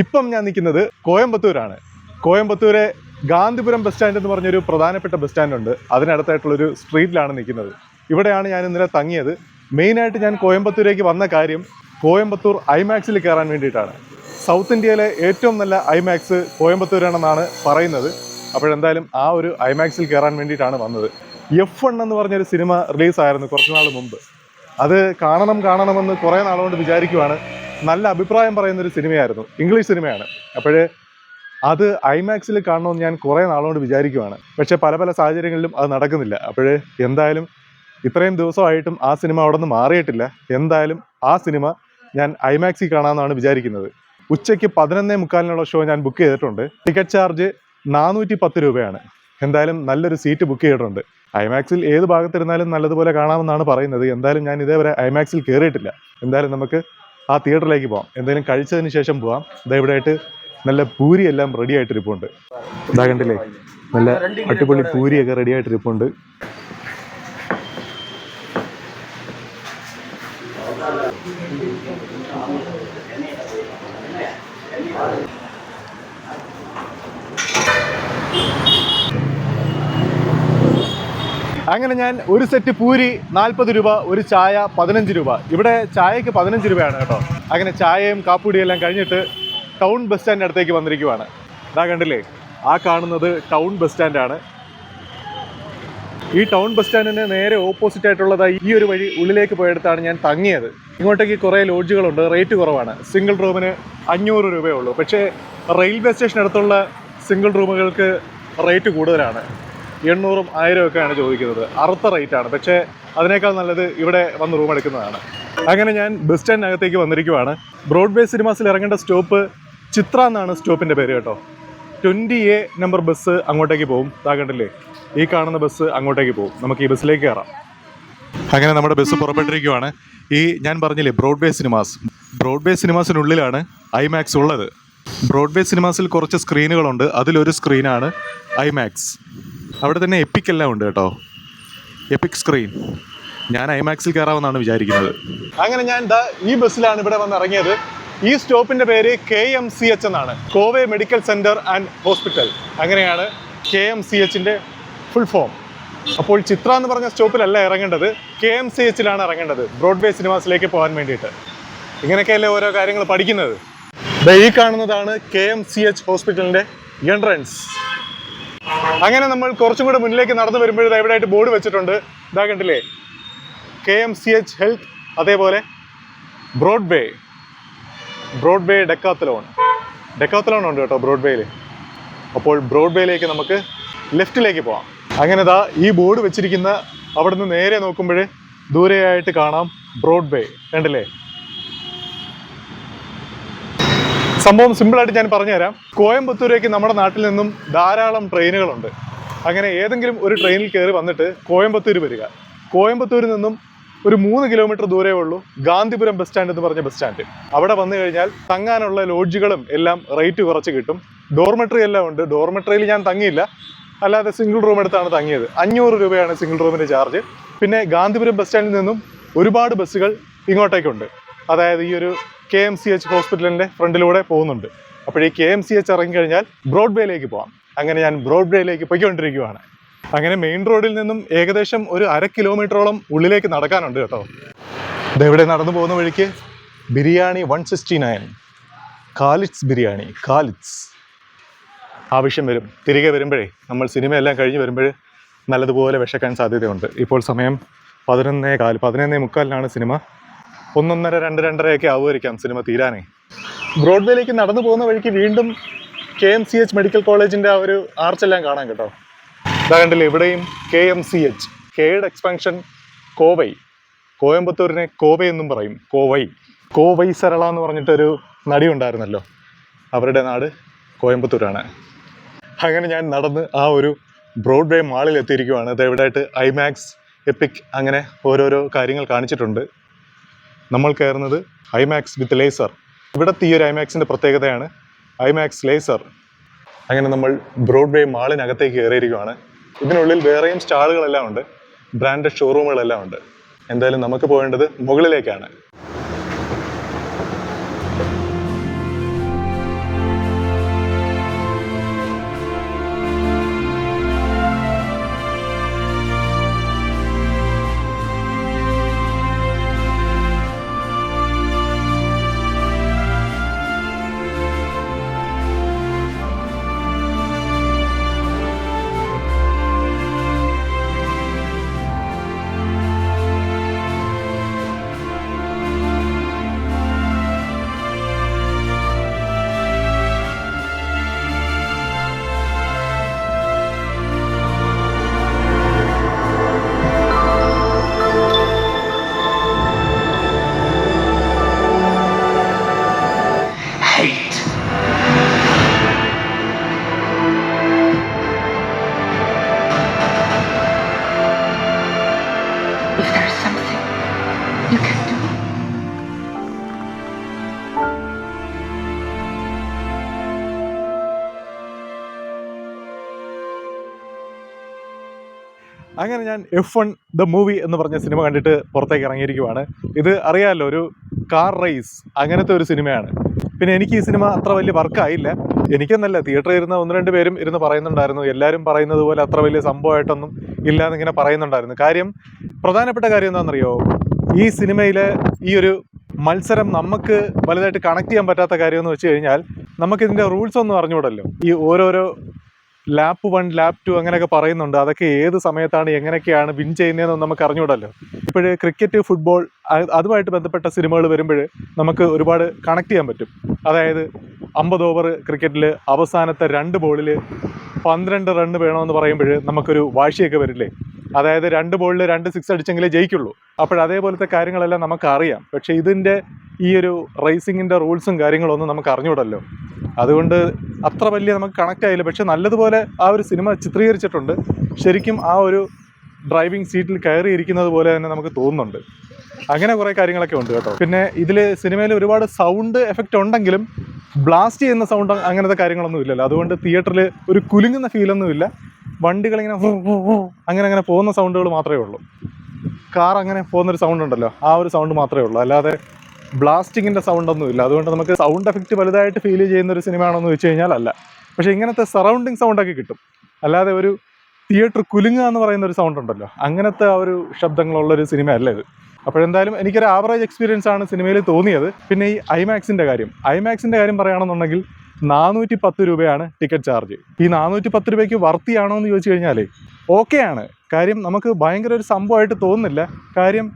ഇപ്പം ഞാൻ നിൽക്കുന്നത് കോയമ്പത്തൂരാണ്. കോയമ്പത്തൂരെ ഗാന്ധിപുരം ബസ് സ്റ്റാൻഡ് എന്ന് പറഞ്ഞൊരു പ്രധാനപ്പെട്ട ബസ് സ്റ്റാൻഡ് ഉണ്ട്. അതിനടുത്തായിട്ടുള്ളൊരു സ്ട്രീറ്റിലാണ് നിൽക്കുന്നത്. ഇവിടെയാണ് ഞാൻ ഇന്നലെ തങ്ങിയത്. മെയിനായിട്ട് ഞാൻ കോയമ്പത്തൂരേക്ക് വന്ന കാര്യം കോയമ്പത്തൂർ ഐമാക്സിൽ കയറാൻ വേണ്ടിയിട്ടാണ്. സൗത്ത് ഇന്ത്യയിലെ ഏറ്റവും നല്ല ഐമാക്സ് കോയമ്പത്തൂരാണെന്നാണ് പറയുന്നത്. അപ്പോഴെന്തായാലും ആ ഒരു ഐമാക്സിൽ കയറാൻ വേണ്ടിയിട്ടാണ് വന്നത്. F1 എന്ന് പറഞ്ഞൊരു സിനിമ റിലീസായിരുന്നു കുറച്ച് നാൾ മുമ്പ്. അത് കാണണമെന്ന് കുറേ നാളുകൊണ്ട് വിചാരിക്കുവാണ്. നല്ല അഭിപ്രായം പറയുന്നൊരു സിനിമയായിരുന്നു, ഇംഗ്ലീഷ് സിനിമയാണ്. അപ്പോഴേ അത് ഐമാക്സിൽ കാണണമെന്ന് ഞാൻ കുറേ നാളുകൊണ്ട് വിചാരിക്കുവാണ്. പക്ഷേ പല സാഹചര്യങ്ങളിലും അത് നടക്കുന്നില്ല. അപ്പോഴേ എന്തായാലും ഇത്രയും ദിവസമായിട്ടും ആ സിനിമ അവിടെ നിന്ന് മാറിയിട്ടില്ല. എന്തായാലും ആ സിനിമ ഞാൻ ഐമാക്സിൽ കാണാമെന്നാണ് വിചാരിക്കുന്നത്. ഉച്ചയ്ക്ക് 11:45 ഷോ ഞാൻ ബുക്ക് ചെയ്തിട്ടുണ്ട്. ടിക്കറ്റ് ചാർജ് 410 രൂപയാണ്. എന്തായാലും നല്ലൊരു സീറ്റ് ബുക്ക് ചെയ്തിട്ടുണ്ട്. ഐമാക്സിൽ ഏത് ഭാഗത്തിരുന്നാലും നല്ലതുപോലെ കാണാമെന്നാണ് പറയുന്നത്. എന്തായാലും ഞാൻ ഇതേവരെ ഐമാക്സിൽ കയറിയിട്ടില്ല. എന്തായാലും നമുക്ക് ആ തിയേറ്ററിലേക്ക് പോകാം. എന്തെങ്കിലും കഴിച്ചതിന് ശേഷം പോകാം. ഇതാ ഇവിടെ ആയിട്ട് നല്ല പൂരി എല്ലാം റെഡി ആയിട്ടിരിപ്പുണ്ട്. ഇതാ കണ്ടില്ലേ, നല്ല അടിപൊളി പൂരിയൊക്കെ റെഡി ആയിട്ടിരിപ്പുണ്ട്. അങ്ങനെ ഞാൻ ഒരു സെറ്റ് പൂരി 40 രൂപ, ഒരു ചായ 15 രൂപ. ഇവിടെ ചായക്ക് 15 രൂപയാണ് കേട്ടോ. അങ്ങനെ ചായയും കാപ്പുടിയും എല്ലാം കഴിഞ്ഞിട്ട് ടൗൺ ബസ് സ്റ്റാൻഡ് അടുത്തേക്ക് വന്നിരിക്കുവാണ്. ഇതാ കണ്ടില്ലേ, ആ കാണുന്നത് ടൗൺ ബസ് സ്റ്റാൻഡാണ്. ഈ ടൗൺ ബസ് സ്റ്റാൻഡിന് നേരെ ഓപ്പോസിറ്റ് ആയിട്ടുള്ളതായി ഈ ഒരു വഴി ഉള്ളിലേക്ക് പോയെടുത്താണ് ഞാൻ തങ്ങിയത്. ഇങ്ങോട്ടേക്ക് കുറേ ലോഡ്ജുകളുണ്ട്, റേറ്റ് കുറവാണ്. സിംഗിൾ റൂമിന് 500 രൂപയേ ഉള്ളൂ. പക്ഷേ റെയിൽവേ സ്റ്റേഷൻ അടുത്തുള്ള സിംഗിൾ റൂമുകൾക്ക് റേറ്റ് കൂടുതലാണ്. 800ഉം 1000ഉം ഒക്കെയാണ് ചോദിക്കുന്നത്. അറുത്ത റേറ്റാണ്. പക്ഷേ അതിനേക്കാൾ നല്ലത് ഇവിടെ വന്ന് റൂം എടുക്കുന്നതാണ്. അങ്ങനെ ഞാൻ ബസ് സ്റ്റാൻഡിനകത്തേക്ക് വന്നിരിക്കുവാണ്. ബ്രോഡ്വേ സിനിമാസിൽ ഇറങ്ങേണ്ട സ്റ്റോപ്പ് ചിത്ര എന്നാണ് സ്റ്റോപ്പിൻ്റെ പേര് കേട്ടോ. 20A നമ്പർ ബസ് അങ്ങോട്ടേക്ക് പോകും. ഇതാ കണ്ടില്ലേ, ഈ കാണുന്ന ബസ് അങ്ങോട്ടേക്ക് പോകും. നമുക്ക് ഈ ബസ്സിലേക്ക് കയറാം. അങ്ങനെ നമ്മുടെ ബസ് പുറപ്പെട്ടിരിക്കുവാണ്. ഈ ഞാൻ പറഞ്ഞില്ലേ ബ്രോഡ്വേ സിനിമാസിനുള്ളിലാണ് ഐമാക്സ് ഉള്ളത്. ബ്രോഡ്വേ സിനിമാസിൽ കുറച്ച് സ്ക്രീനുകളുണ്ട്. അതിലൊരു സ്ക്രീനാണ് ഐമാക്സ്. അവിടെ തന്നെ എപ്പിക് എല്ലാം ഉണ്ട് കേട്ടോ, എപ്പിക് സ്ക്രീൻ. ഞാൻ ഐമാക്സിൽ കയറാമെന്നാണ് വിചാരിക്കുന്നത്. അങ്ങനെ ഞാൻ ഈ ബസ്സിലാണ് ഇവിടെ വന്ന് ഇറങ്ങിയത്. ഈ സ്റ്റോപ്പിൻ്റെ പേര് KMCH എന്നാണ്, കോവെ മെഡിക്കൽ സെൻറ്റർ ആൻഡ് ഹോസ്പിറ്റൽ. അങ്ങനെയാണ് KMCHൻ്റെ ഫുൾ ഫോം. അപ്പോൾ ചിത്ര എന്ന് പറഞ്ഞ സ്റ്റോപ്പിലല്ല ഇറങ്ങേണ്ടത്, KMCHലാണ് ഇറങ്ങേണ്ടത്, ബ്രോഡ്വേ സിനിമാസിലേക്ക് പോകാൻ വേണ്ടിയിട്ട്. ഇങ്ങനെയൊക്കെയല്ലേ ഓരോ കാര്യങ്ങൾ പഠിക്കുന്നത്. ഈ കാണുന്നതാണ് KMCH ഹോസ്പിറ്റലിൻ്റെ എൻട്രൻസ്. അങ്ങനെ നമ്മൾ കുറച്ചും കൂടെ മുന്നിലേക്ക് നടന്നു വരുമ്പോഴേ ഇവിടെ ആയിട്ട് ബോർഡ് വെച്ചിട്ടുണ്ട്. ഇതാ കണ്ടില്ലേ, KMCH ഹെൽത്ത്, അതേപോലെ ബ്രോഡ്വേ ഡെക്കാത്തലോൺ ഉണ്ട് കേട്ടോ ബ്രോഡ്വേയിൽ. അപ്പോൾ ബ്രോഡ്വേയിലേക്ക് നമുക്ക് ലെഫ്റ്റിലേക്ക് പോകാം. അങ്ങനെ ഈ ബോർഡ് വെച്ചിരിക്കുന്ന അവിടെ നിന്ന് നേരെ നോക്കുമ്പോൾ ദൂരെയായിട്ട് കാണാം ബ്രോഡ്വേ. കണ്ടില്ലേ, സംഭവം സിമ്പിളായിട്ട് ഞാൻ പറഞ്ഞുതരാം. കോയമ്പത്തൂരേക്ക് നമ്മുടെ നാട്ടിൽ നിന്നും ധാരാളം ട്രെയിനുകളുണ്ട്. അങ്ങനെ ഏതെങ്കിലും ഒരു ട്രെയിനിൽ കയറി വന്നിട്ട് കോയമ്പത്തൂർ വരിക. കോയമ്പത്തൂരിൽ നിന്നും ഒരു 3 കിലോമീറ്റർ ദൂരമേ ഉള്ളൂ ഗാന്ധിപുരം ബസ് സ്റ്റാൻഡ് എന്ന് പറഞ്ഞ ബസ് സ്റ്റാൻഡ്. അവിടെ വന്നു കഴിഞ്ഞാൽ തങ്ങാനുള്ള ലോഡ്ജുകളും എല്ലാം റേറ്റ് കുറച്ച് കിട്ടും. ഡോർമെട്രി എല്ലാം ഉണ്ട്. ഡോർമെട്രിയിൽ ഞാൻ തങ്ങിയില്ല, അല്ലാതെ സിംഗിൾ റൂം എടുത്താണ് തങ്ങിയത്. 500 രൂപയാണ് സിംഗിൾ റൂമിൻ്റെ ചാർജ്. പിന്നെ ഗാന്ധിപുരം ബസ് സ്റ്റാൻഡിൽ നിന്നും ഒരുപാട് ബസ്സുകൾ ഇങ്ങോട്ടേക്കുണ്ട്. അതായത് ഈ ഒരു KMCH ഹോസ്പിറ്റലിൻ്റെ ഫ്രണ്ടിലൂടെ പോകുന്നുണ്ട്. അപ്പോൾ ഈ KMCH ഇറങ്ങിക്കഴിഞ്ഞാൽ ബ്രോഡ്വേയിലേക്ക് പോകാം. അങ്ങനെ ഞാൻ ബ്രോഡ്വേയിലേക്ക് പോയിക്കൊണ്ടിരിക്കുകയാണ്. അങ്ങനെ മെയിൻ റോഡിൽ നിന്നും ഏകദേശം ഒരു 1/2 കിലോമീറ്ററോളം ഉള്ളിലേക്ക് നടക്കാനുണ്ട് കേട്ടോ. ഇതെവിടെ നടന്നു പോകുന്ന വഴിക്ക് ബിരിയാണി 169, ഖാലിദ്സ് ബിരിയാണി, ഖാലിദ്സ് ആവശ്യം വരും. തിരികെ വരുമ്പോഴേ, നമ്മൾ സിനിമയെല്ലാം കഴിഞ്ഞ് വരുമ്പോൾ നല്ലതുപോലെ വിശക്കാൻ സാധ്യതയുണ്ട്. ഇപ്പോൾ സമയം 11:15 സിനിമ. 1:30, 2:30 ആവുമായിരിക്കാം സിനിമ തീരാനേ. ബ്രോഡ്വേയിലേക്ക് നടന്നു പോകുന്ന വഴിക്ക് വീണ്ടും KMCH മെഡിക്കൽ കോളേജിൻ്റെ ആ ഒരു ആർച്ചെല്ലാം കാണാം കേട്ടോ. ഇതാ കണ്ടില്ലേ, ഇവിടെയും KMCH, കെയുടെ എക്സ്പാൻഷൻ കോവൈ. കോയമ്പത്തൂരിനെ കോവൈ എന്നും പറയും. കോവൈ സരള എന്ന് പറഞ്ഞിട്ടൊരു നടി ഉണ്ടായിരുന്നല്ലോ, അവരുടെ നാട് കോയമ്പത്തൂരാണ്. അങ്ങനെ ഞാൻ നടന്ന് ആ ഒരു ബ്രോഡ്വേ മാളിൽ എത്തിയിരിക്കുവാണ്. അത് എവിടെയായിട്ട് ഐമാക്സ്, എപ്പിക്, അങ്ങനെ ഓരോരോ കാര്യങ്ങൾ കാണിച്ചിട്ടുണ്ട്. നമ്മൾ കയറുന്നത് ഐമാക്സ് വിത്ത് ലേസർ. ഇവിടുത്തെ ഈ ഒരു ഐമാക്സിൻ്റെ പ്രത്യേകതയാണ് ഐമാക്സ് ലേസർ. അങ്ങനെ നമ്മൾ ബ്രോഡ്വേ മാളിനകത്തേക്ക് കയറിയിരിക്കുകയാണ്. ഇതിനുള്ളിൽ വേറെയും സ്റ്റാളുകളെല്ലാം ഉണ്ട്, ബ്രാൻഡഡ് ഷോറൂമുകളെല്ലാം ഉണ്ട്. എന്തായാലും നമുക്ക് പോകേണ്ടത് മുകളിലേക്കാണ്. അങ്ങനെ ഞാൻ F1 ദ മൂവി എന്ന് പറഞ്ഞ സിനിമ കണ്ടിട്ട് പുറത്തേക്ക് ഇറങ്ങിയിരിക്കുവാണ്. ഇത് അറിയാമല്ലോ, ഒരു കാർ റേസ് അങ്ങനത്തെ ഒരു സിനിമയാണ്. പിന്നെ എനിക്ക് ഈ സിനിമ അത്ര വലിയ വർക്കായില്ല. എനിക്കെന്നല്ല, തിയേറ്ററിൽ ഇരുന്ന 1-2 പേരും ഇരുന്ന് പറയുന്നുണ്ടായിരുന്നു. എല്ലാവരും പറയുന്നത് പോലെ അത്ര വലിയ സംഭവമായിട്ടൊന്നും ഇല്ലാന്നിങ്ങനെ പറയുന്നുണ്ടായിരുന്നു. കാര്യം, പ്രധാനപ്പെട്ട കാര്യം എന്താണെന്നറിയോ, ഈ സിനിമയിലെ ഈ ഒരു മത്സരം നമുക്ക് വലുതായിട്ട് കണക്ട് ചെയ്യാൻ പറ്റാത്ത കാര്യമെന്ന് വെച്ച് കഴിഞ്ഞാൽ, നമുക്കിതിൻ്റെ റൂൾസ് ഒന്നും അറിഞ്ഞുകൂടല്ലോ. ഈ ഓരോരോ ലാപ്പ് 1 ലാപ്പ് 2 അങ്ങനെയൊക്കെ പറയുന്നുണ്ട്. അതൊക്കെ ഏത് സമയത്താണ് എങ്ങനെയൊക്കെയാണ് വിൻ ചെയ്യുന്നതെന്ന് നമുക്ക് അറിഞ്ഞുകൂടല്ലോ. ഇപ്പോൾ ക്രിക്കറ്റ്, ഫുട്ബോൾ അതുമായിട്ട് ബന്ധപ്പെട്ട സിനിമകൾ വരുമ്പോൾ നമുക്ക് ഒരുപാട് കണക്ട് ചെയ്യാൻ പറ്റും. അതായത് 50 ഓവർ ക്രിക്കറ്റിൽ അവസാനത്തെ 2 ബോളിൽ 12 റണ്ണ് വേണമെന്ന് പറയുമ്പോൾ നമുക്കൊരു വാശിയൊക്കെ വരില്ലേ. അതായത് 2 ബോളിൽ 2 സിക്സ് അടിച്ചെങ്കിലേ ജയിക്കുള്ളൂ. അതേപോലത്തെ കാര്യങ്ങളെല്ലാം നമുക്കറിയാം. പക്ഷേ ഇതിൻ്റെ ഈ ഒരു റേസിങ്ങിൻ്റെ റൂൾസും കാര്യങ്ങളൊന്നും നമുക്ക് അറിഞ്ഞുകൂടല്ലോ. അതുകൊണ്ട് അത്ര വലിയ നമുക്ക് കണക്റ്റ് ആയില്ല. പക്ഷെ നല്ലതുപോലെ ആ ഒരു സിനിമ ചിത്രീകരിച്ചിട്ടുണ്ട്. ശരിക്കും ആ ഒരു ഡ്രൈവിംഗ് സീറ്റിൽ കയറിയിരിക്കുന്നത് പോലെ തന്നെ നമുക്ക് തോന്നുന്നുണ്ട്. അങ്ങനെ കുറേ കാര്യങ്ങളൊക്കെ ഉണ്ട് കേട്ടോ. പിന്നെ ഇതിൽ സിനിമയിൽ ഒരുപാട് സൗണ്ട് എഫക്റ്റ് ഉണ്ടെങ്കിലും ബ്ലാസ്റ്റ് ചെയ്യുന്ന സൗണ്ട് അങ്ങനത്തെ കാര്യങ്ങളൊന്നും ഇല്ലല്ലോ. അതുകൊണ്ട് തിയേറ്ററിൽ ഒരു കുലുങ്ങുന്ന ഫീലൊന്നുമില്ല. വണ്ടികളിങ്ങനെ അങ്ങനെ പോകുന്ന സൗണ്ടുകൾ മാത്രമേ ഉള്ളൂ. കാർ അങ്ങനെ പോകുന്നൊരു സൗണ്ട് ഉണ്ടല്ലോ, ആ ഒരു സൗണ്ട് മാത്രമേ ഉള്ളൂ. അല്ലാതെ ബ്ലാസ്റ്റിങ്ങിൻ്റെ സൗണ്ടൊന്നും ഇല്ല. അതുകൊണ്ട് നമുക്ക് സൗണ്ട് എഫക്റ്റ് വലുതായിട്ട് ഫീൽ ചെയ്യുന്ന ഒരു സിനിമയാണെന്ന് വെച്ച് കഴിഞ്ഞാൽ അല്ല. പക്ഷേ ഇങ്ങനത്തെ സറൗണ്ടിങ് സൗണ്ടൊക്കെ കിട്ടും. അല്ലാതെ ഒരു തിയേറ്റർ കുലുങ്ങുക എന്ന് പറയുന്ന ഒരു സൗണ്ട് ഉണ്ടല്ലോ, അങ്ങനത്തെ ആ ഒരു ശബ്ദങ്ങളുള്ളൊരു സിനിമയല്ല ഇത്. അപ്പോഴെന്തായാലും എനിക്കൊരു ആവറേജ് എക്സ്പീരിയൻസ് ആണ് സിനിമയിൽ തോന്നിയത്. പിന്നെ ഈ ഐമാക്സിൻ്റെ കാര്യം പറയുകയാണെന്നുണ്ടെങ്കിൽ 410 രൂപയാണ് ടിക്കറ്റ് ചാർജ്. ഈ 410 രൂപയ്ക്ക് വർത്തിയാണോ എന്ന് ചോദിച്ചു കഴിഞ്ഞാൽ ഓക്കെയാണ്. കാര്യം നമുക്ക് ഭയങ്കര ഒരു സംഭവമായിട്ട് തോന്നുന്നില്ല. കാര്യം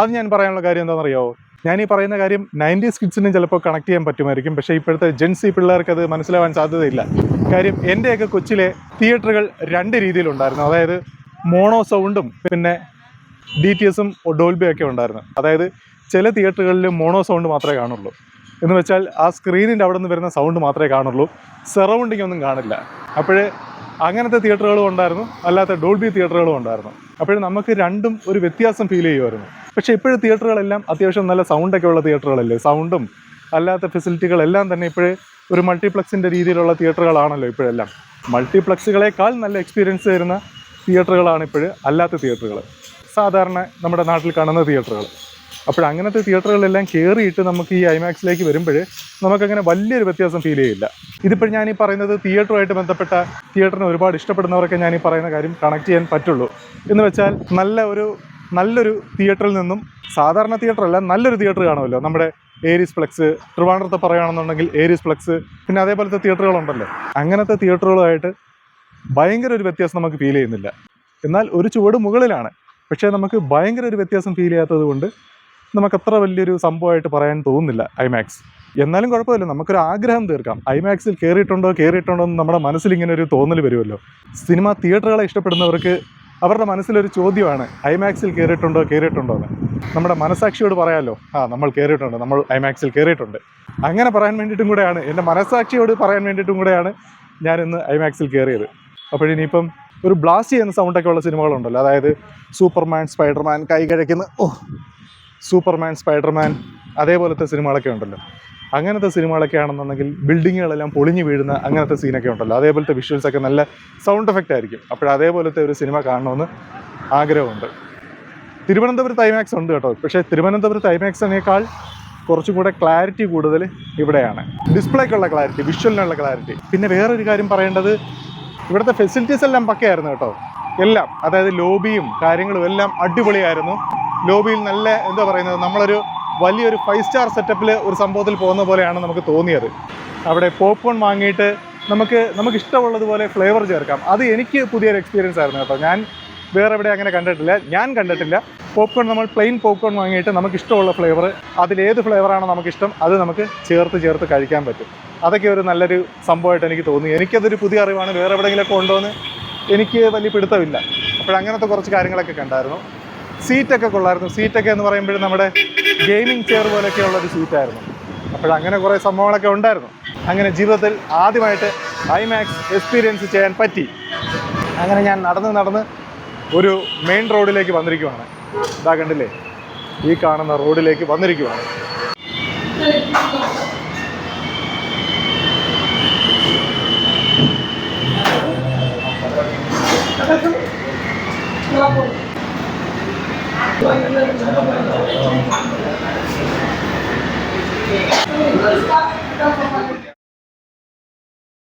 അത് ഞാൻ പറയാനുള്ള കാര്യം എന്താണെന്നറിയാമോ, ഞാൻ ഈ പറയുന്ന കാര്യം 90s കിഡ്സിനും ചിലപ്പോൾ കണക്ട് ചെയ്യാൻ പറ്റുമായിരിക്കും. പക്ഷേ ഇപ്പോഴത്തെ ജെൻസി പിള്ളേർക്ക് അത് മനസ്സിലാവാൻ സാധ്യതയില്ല. കാര്യം എൻ്റെയൊക്കെ കൊച്ചിലെ തിയേറ്ററുകൾ 2 രീതിയിലുണ്ടായിരുന്നു. അതായത് മോണോ സൗണ്ടും പിന്നെ DTSും ഡോൾബി ഒക്കെ ഉണ്ടായിരുന്നു. അതായത് ചില തിയേറ്ററുകളിൽ മോണോ സൗണ്ട് മാത്രമേ കാണുള്ളൂ. എന്ന് വെച്ചാൽ ആ സ്ക്രീനിൻ്റെ അവിടെ നിന്ന് വരുന്ന സൗണ്ട് മാത്രമേ കാണുള്ളൂ, സറൗണ്ടിങ് ഒന്നും കാണില്ല. അങ്ങനത്തെ തിയേറ്ററുകളും ഉണ്ടായിരുന്നു, അല്ലാത്ത ഡോൾബി തിയേറ്ററുകളും ഉണ്ടായിരുന്നു. നമുക്ക് രണ്ടും ഒരു വ്യത്യാസം ഫീൽ ചെയ്യുമായിരുന്നു. പക്ഷേ ഇപ്പോഴും തിയേറ്ററുകളെല്ലാം അത്യാവശ്യം നല്ല സൗണ്ടൊക്കെ ഉള്ള തിയേറ്ററുകളല്ലേ. സൗണ്ടും അല്ലാത്ത ഫെസിലിറ്റികളെല്ലാം തന്നെ ഇപ്പോഴേ ഒരു മൾട്ടിപ്ലക്സിൻ്റെ രീതിയിലുള്ള തിയേറ്ററുകളാണല്ലോ ഇപ്പോഴെല്ലാം. മൾട്ടിപ്ലക്സുകളേക്കാൾ നല്ല എക്സ്പീരിയൻസ് തരുന്ന തിയേറ്ററുകളാണ് ഇപ്പോഴും അല്ലാത്ത തിയേറ്ററുകൾ, സാധാരണ നമ്മുടെ നാട്ടിൽ കാണുന്ന തിയേറ്ററുകൾ. അങ്ങനത്തെ തിയേറ്ററുകളെല്ലാം കയറിയിട്ട് നമുക്ക് ഈ ഐമാക്സിലേക്ക് വരുമ്പോൾ നമുക്കങ്ങനെ വലിയൊരു വ്യത്യാസം ഫീൽ ചെയ്യില്ല. ഇതിപ്പോൾ ഞാനീ പറയുന്നത് തിയേറ്ററുമായിട്ട് ബന്ധപ്പെട്ട, തിയേറ്ററിനെ ഒരുപാട് ഇഷ്ടപ്പെടുന്നവരൊക്കെ ഞാൻ ഈ പറയുന്ന കാര്യം കണക്ട് ചെയ്യാൻ പറ്റുള്ളൂ. എന്ന് വെച്ചാൽ നല്ലൊരു തിയേറ്ററിൽ നിന്നും, സാധാരണ തിയേറ്ററല്ല, നല്ലൊരു തിയേറ്റർ കാണുമല്ലോ. നമ്മുടെ ഏരീസ് ഫ്ലെക്സ്, ട്രിവാൻഡ്രത്ത് പറയുകയാണെന്നുണ്ടെങ്കിൽ ഏരീസ് ഫ്ലെക്സ്, പിന്നെ അതേപോലത്തെ തിയേറ്ററുകളുണ്ടല്ലോ. അങ്ങനത്തെ തിയേറ്ററുകളുമായിട്ട് ഭയങ്കര ഒരു വ്യത്യാസം നമുക്ക് ഫീൽ ചെയ്യുന്നില്ല. എന്നാൽ ഒരു ചുവട് മുകളിലാണ്. പക്ഷേ നമുക്ക് ഭയങ്കര ഒരു വ്യത്യാസം ഫീൽ ചെയ്യാത്തത് കൊണ്ട് നമുക്കത്ര വലിയൊരു സംഭവമായിട്ട് പറയാൻ തോന്നുന്നില്ല ഐമാക്സ്. എന്നാലും കുഴപ്പമില്ല, നമുക്കൊരു ആഗ്രഹം തീർക്കാം. ഐമാക്സിൽ കയറിയിട്ടുണ്ടോ എന്ന് നമ്മുടെ മനസ്സിൽ ഇങ്ങനെ ഒരു തോന്നൽ വരുമല്ലോ. സിനിമ തിയേറ്ററുകളെ ഇഷ്ടപ്പെടുന്നവർക്ക് അവരുടെ മനസ്സിലൊരു ചോദ്യമാണ്, ഐമാക്സിൽ കയറിയിട്ടുണ്ടോ എന്ന്. നമ്മുടെ മനസാക്ഷിയോട് പറയാമല്ലോ, നമ്മൾ കയറിയിട്ടുണ്ട്, നമ്മൾ ഐമാക്സിൽ കയറിയിട്ടുണ്ട്. അങ്ങനെ പറയാൻ വേണ്ടിയിട്ടും കൂടെയാണ്, എൻ്റെ മനസാക്ഷിയോട് പറയാൻ വേണ്ടിയിട്ടും കൂടെയാണ് ഞാൻ ഇന്ന് ഐമാക്സിൽ കയറിയത്. ഇനിയിപ്പം ഒരു ബ്ലാസ്റ്റ് ചെയ്യുന്ന സൗണ്ടൊക്കെ ഉള്ള സിനിമകളുണ്ടല്ലോ, അതായത് സൂപ്പർമാൻ, സ്പൈഡർമാൻ, കൈ കഴിക്കുന്ന സൂപ്പർമാൻ, സ്പൈഡർമാൻ, അതേപോലത്തെ സിനിമകളൊക്കെ ഉണ്ടല്ലോ. അങ്ങനത്തെ സിനിമകളൊക്കെ ആണെന്നുണ്ടെങ്കിൽ ബിൽഡിങ്ങുകളെല്ലാം പൊളിഞ്ഞു വീഴുന്ന അങ്ങനത്തെ സീനൊക്കെ ഉണ്ടല്ലോ, അതേപോലത്തെ വിഷ്വൽസൊക്കെ നല്ല സൗണ്ട് എഫക്റ്റ് ആയിരിക്കും. അതേപോലത്തെ ഒരു സിനിമ കാണണമെന്ന് ആഗ്രഹമുണ്ട്. തിരുവനന്തപുരത്ത് ഐമാക്സ് ഉണ്ട് കേട്ടോ. പക്ഷേ തിരുവനന്തപുരത്ത് ഐമാക്സിനേക്കാൾ കുറച്ചും കൂടെ ക്ലാരിറ്റി കൂടുതൽ ഇവിടെയാണ്. ഡിസ്പ്ലേക്കുള്ള ക്ലാരിറ്റി, വിഷ്വലിനുള്ള ക്ലാരിറ്റി. പിന്നെ വേറൊരു കാര്യം പറയേണ്ടത്, ഇവിടുത്തെ ഫെസിലിറ്റീസ് എല്ലാം പക്കയായിരുന്നു കേട്ടോ. എല്ലാം, അതായത് ലോബിയും കാര്യങ്ങളും എല്ലാം അടിപൊളിയായിരുന്നു. ലോബിയിൽ നല്ല എന്താ പറയുന്നത്, നമ്മളൊരു വലിയൊരു 5 സ്റ്റാർ സെറ്റപ്പിൽ ഒരു സംഭവത്തിൽ പോകുന്ന പോലെയാണ് നമുക്ക് തോന്നിയത്. അവിടെ പോപ്കോൺ വാങ്ങിയിട്ട് നമുക്ക് ഇഷ്ടമുള്ളതുപോലെ ഫ്ലേവർ ചേർക്കാം. അത് എനിക്ക് പുതിയൊരു എക്സ്പീരിയൻസ് ആയിരുന്നു കേട്ടോ. ഞാൻ വേറെ എവിടെ അങ്ങനെ കണ്ടിട്ടില്ല. പോപ്കോൺ, നമ്മൾ പ്ലെയിൻ പോപ്കോൺ വാങ്ങിയിട്ട് നമുക്ക് ഇഷ്ടമുള്ള ഫ്ലേവർ, അതിലേത് ഫ്ലേവറാണോ നമുക്കിഷ്ടം അത് നമുക്ക് ചേർത്ത് കഴിക്കാൻ പറ്റും. അതൊക്കെ ഒരു നല്ലൊരു സംഭവമായിട്ട് എനിക്ക് തോന്നി. എനിക്കതൊരു പുതിയ അറിവാണ്. വേറെ എവിടെയെങ്കിലുമൊക്കെ ഉണ്ടോയെന്ന് എനിക്ക് വലിയ പിടുത്തമില്ല. അങ്ങനത്തെ കുറച്ച് കാര്യങ്ങളൊക്കെ കണ്ടായിരുന്നു. സീറ്റൊക്കെ കൊള്ളായിരുന്നു. സീറ്റൊക്കെ എന്ന് പറയുമ്പോൾ നമ്മുടെ ഗെയിമിംഗ് ചെയർ പോലെയൊക്കെയുള്ളൊരു സീറ്റായിരുന്നു. അങ്ങനെ കുറേ സംഭവങ്ങളൊക്കെ ഉണ്ടായിരുന്നു. അങ്ങനെ ജീവിതത്തിൽ ആദ്യമായിട്ട് ഐമാക്സ് എക്സ്പീരിയൻസ് ചെയ്യാൻ പറ്റി. അങ്ങനെ ഞാൻ നടന്ന് ഒരു മെയിൻ റോഡിലേക്ക് വന്നിരിക്കുവാണ്. ഇതാ കണ്ടില്ലേ, ഈ കാണുന്ന റോഡിലേക്ക് വന്നിരിക്കുവാണ്.